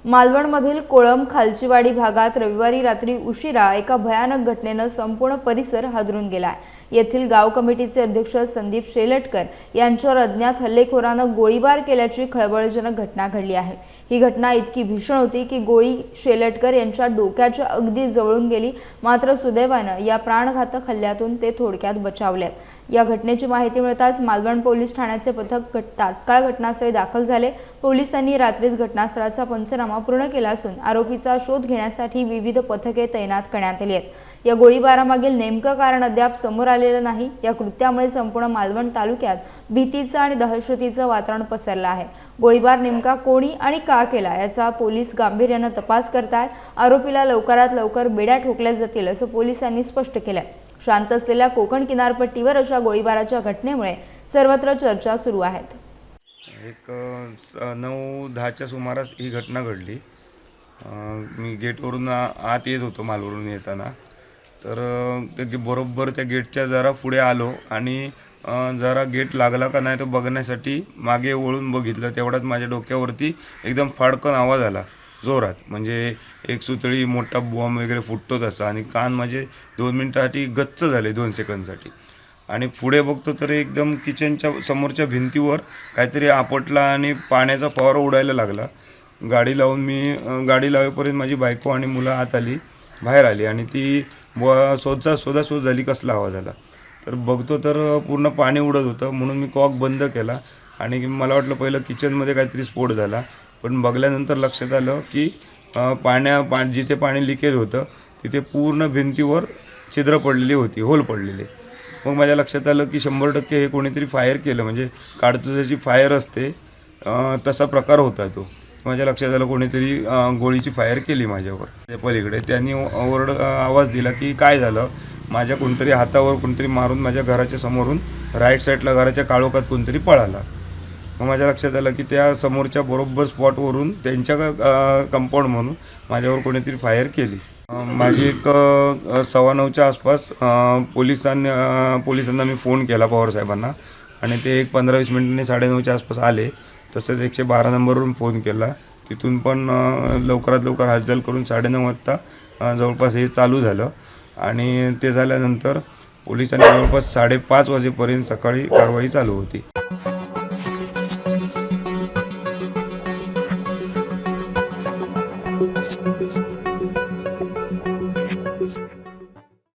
मालवणमधील कोळम खालचीवाडी भागात रविवारी रात्री उशिरा एका भयानक घटनेनं संपूर्ण परिसर हादरून गेला आहे। येथील गाव कमिटीचे अध्यक्ष संदीप शेलटकर यांच्यावर अज्ञात हल्लेखोरानं गोळीबार केल्याची खळबळजनक घटना घडली आहे। ही घटना इतकी भीषण होती की गोळी शेलटकर यांच्या डोक्याच्या अगदी जवळून गेली, मात्र सुदैवानं या प्राणघातक हल्ल्यातून ते थोडक्यात बचावलेत। या घटनेची माहिती मिळताच मालवण पोलीस ठाण्याचे पथक तात्काळ घटनास्थळी दाखल झाले। पोलिसांनी रात्रीच घटनास्थळाचा पंचनामा पूर्ण केला असून आरोपीचा शोध घेण्यासाठी विविध पथके तैनात करण्यात आली आहेत। या गोळीबारामागील नेमकं कारण अद्याप समोर आलेलं नाही। या कृत्यामुळे संपूर्ण मालवण तालुक्यात भीतीचं आणि दहशतीचं वातावरण पसरलं आहे। गोळीबार नेमका कोणी आणि का केला याचा पोलीस गांभीर्यानं तपास करतात। आरोपीला लवकरात लवकर बेड्या ठोकल्या जातील असं पोलिसांनी स्पष्ट केलं। शांत असलेल्या कोकण किनारपट्टीवर अशा गोळीबाराच्या घटनेमुळे सर्वत्र चर्चा सुरू आहेत। एक 9-10च्या सुमारास ही घटना घडली। मी गेटवरून आत येत होतो मालवणवरून येताना, तर ते बरोबर त्या गेटच्या जरा पुढे आलो आणि जरा गेट लागला का नाही तो बघण्यासाठी मागे वळून बघितलं। तेवढ्यात माझ्या डोक्यावरती एकदम फाडकन आवाज आला जोरात, म्हणजे एक सुतळी मोठा बॉम्ब वगैरे फुटतो तसा, आणि कान माझे 2 मिनिटासाठी गच्च झाले 2 सेकंदसाठी। आणि पुढे बघतो तर एकदम किचनच्या समोरच्या भिंतीवर काहीतरी आपटला आणि पाण्याचा फवारा उडायला लागला। गाडी लावून मी गाडी लावेपर्यंत माझी बायको आणि मुलं आत आली, बाहेर आली, आणि ती शोध झाली कसला आवाज आला। तर बघतो तर पूर्ण पाणी उडत होतं, म्हणून मी कॉक बंद केला आणि मला वाटलं पहिलं किचनमध्ये काहीतरी स्फोट झाला, पण बघल्यानंतर लक्षात आलं की जिथे पाणी लिकेज होतं तिथे पूर्ण भिंतीवर छिद्र पडलेली होती, होल पडलेले। मग माझ्या लक्षात आलं की 100% हे कोणीतरी फायर केलं, म्हणजे काडतुसाची फायर असते तसा प्रकार होता तो। माझ्या लक्षात आलं कोणीतरी गोळीची फायर केली माझ्यावर। त्या पलीकडे त्यांनी आवाज दिला की काय झालं, माझ्या कोणतरी हातावर कोणतरी मारून माझ्या घराच्या समोरून राईट साईडला घराच्या काळोखात कोणतरी पळाला। मग माझ्या लक्षात आलं की त्या समोरच्या बरोबर स्पॉटवरून त्यांच्या कंपाऊंड म्हणून माझ्यावर कोणीतरी फायर केली। माझी एक 9:15च्या आसपास पोलिसांना मी फोन केला पवारसाहेबांना, आणि ते एक 15-20 मिनिटांनी 9:30च्या आसपास आले। तसंच 112 नंबरवरून फोन केला, तिथून पण लवकरात लवकर हालचाल करून 9:30 वाजता जवळपास हे चालू झालं, आणि ते झाल्यानंतर पोलिसांनी जवळपास 5:30 वाजेपर्यंत सकाळी कारवाई चालू होती।